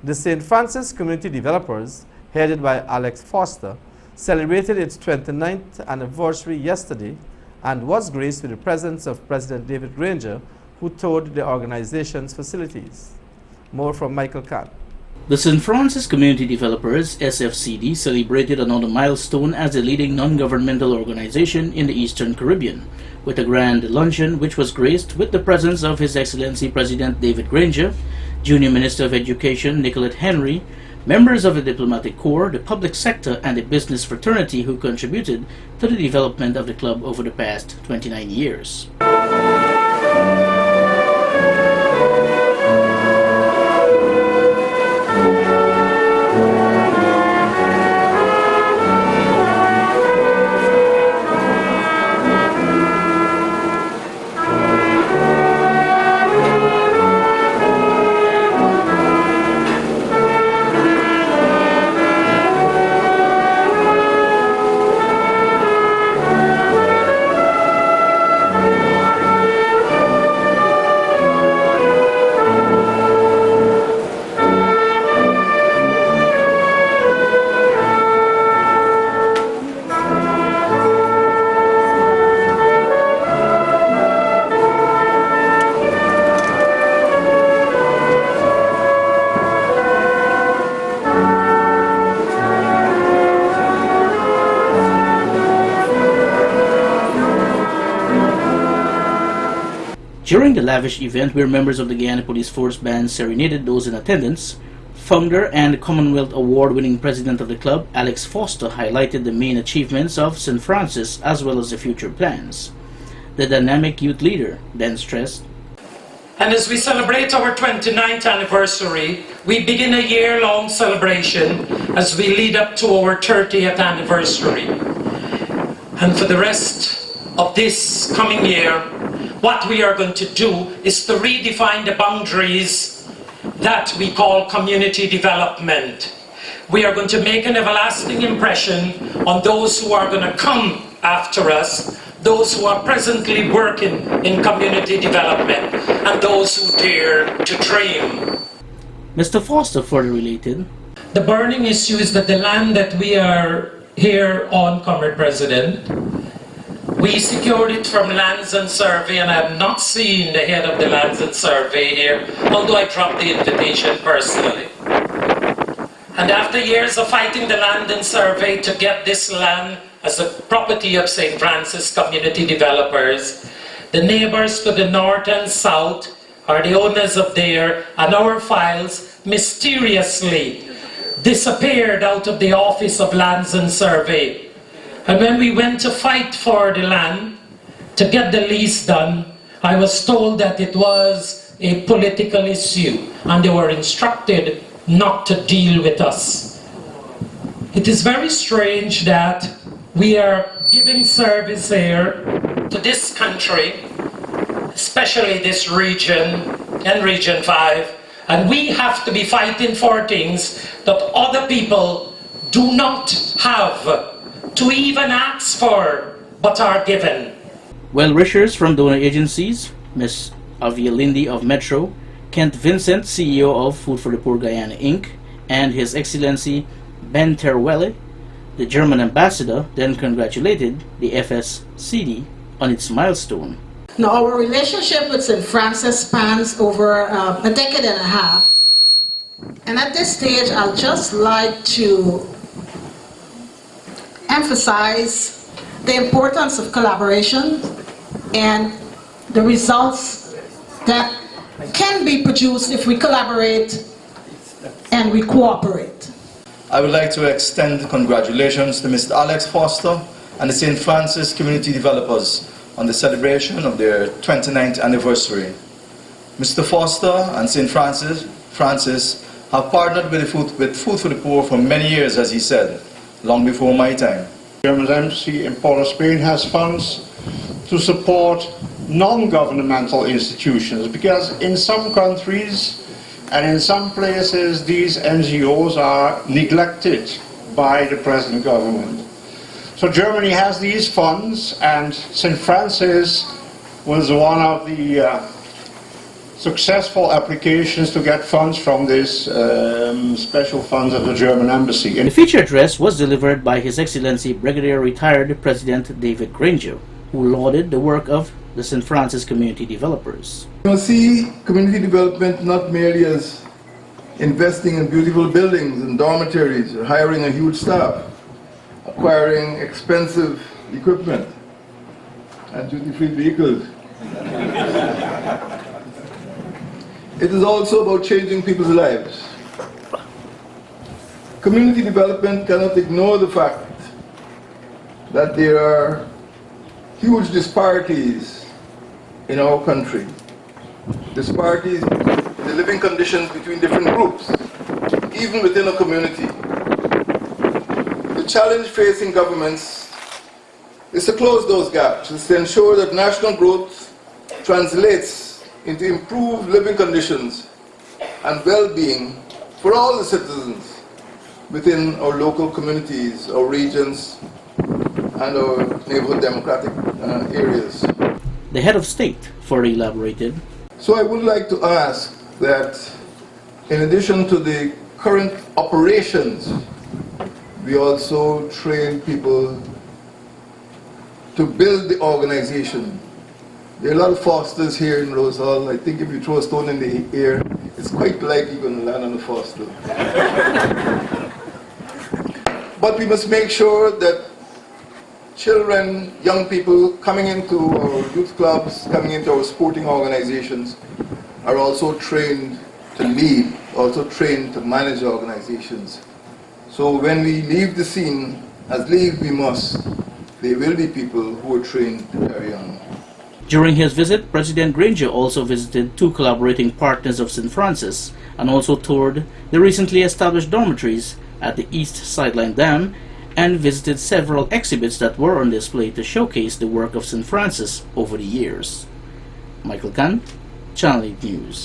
The St. Francis Community Developers, headed by Alex Foster, celebrated its 29th anniversary yesterday and was graced with the presence of President David Granger, who toured the organization's facilities. More from Michael Kahn. The St. Francis Community Developers, SFCD, celebrated another milestone as a leading non-governmental organization in the Eastern Caribbean, with a grand luncheon which was graced with the presence of His Excellency President David Granger, Junior Minister of Education Nicolette Henry, members of the diplomatic corps, the public sector, and the business fraternity who contributed to the development of the club over the past 29 years. During the lavish event where members of the Guyana Police Force Band serenaded those in attendance, founder and Commonwealth Award-winning president of the club, Alex Foster, highlighted the main achievements of St. Francis as well as the future plans. The dynamic youth leader then stressed, "And as we celebrate our 29th anniversary, we begin a year-long celebration as we lead up to our 30th anniversary. And for the rest of this coming year, what we are going to do is to redefine the boundaries that we call community development. We are going to make an everlasting impression on those who are going to come after us, those who are presently working in community development, and those who dare to dream." Mr. Foster further related, "The burning issue is that the land that we are here on, Comrade President, we secured it from Lands and Survey, and I have not seen the head of the Lands and Survey here, although I dropped the invitation personally. And after years of fighting the Land and Survey to get this land as the property of St. Francis Community Developers, the neighbors to the north and south are the owners of there, and our files mysteriously disappeared out of the Office of Lands and Survey. And when we went to fight for the land, to get the lease done, I was told that it was a political issue, and they were instructed not to deal with us. It is very strange that we are giving service here to this country, especially this region and Region 5, and we have to be fighting for things that other people do not have to even ask for, but are given." Well-wishers from donor agencies, Ms. Avia Lindy of Metro, Kent Vincent, CEO of Food for the Poor Guyana Inc., and His Excellency Ben Terwelle, the German ambassador, then congratulated the FSCD on its milestone. Now, our relationship with St. Francis spans over a decade and a half, and at this stage I'd just like to emphasize the importance of collaboration and the results that can be produced if we collaborate and we cooperate. I would like to extend congratulations to Mr. Alex Foster and the St. Francis Community Developers on the celebration of their 29th anniversary. Mr. Foster and St. Francis have partnered with Food for the Poor for many years, as he said, long before my time. German embassy in Port of Spain has funds to support non-governmental institutions, because in some countries and in some places these NGOs are neglected by the present government. So Germany has these funds, and St. Francis was one of the successful applications to get funds from this special funds of the German embassy. The feature address was delivered by His Excellency Brigadier Retired President David Granger, who lauded the work of the St. Francis Community Developers. You see community development not merely as investing in beautiful buildings and dormitories or hiring a huge staff, acquiring expensive equipment and duty-free vehicles. It is also about changing people's lives. Community development cannot ignore the fact that there are huge disparities in our country. Disparities in the living conditions between different groups, even within a community. The challenge facing governments is to close those gaps, is to ensure that national growth translates into improved living conditions and well-being for all the citizens within our local communities, our regions, and our neighborhood democratic areas. The head of state further elaborated. So I would like to ask that in addition to the current operations, we also train people to build the organization. There are a lot of fosters here in Rose Hall. I think if you throw a stone in the air, it's quite likely you're going to land on a foster. But we must make sure that children, young people coming into our youth clubs, coming into our sporting organizations are also trained to lead, also trained to manage organizations. So when we leave the scene, as leave we must, there will be people who are trained to carry on. During his visit, President Granger also visited two collaborating partners of St. Francis and also toured the recently established dormitories at the East Sideline Dam and visited several exhibits that were on display to showcase the work of St. Francis over the years. Michael Khan, Channel 8 News.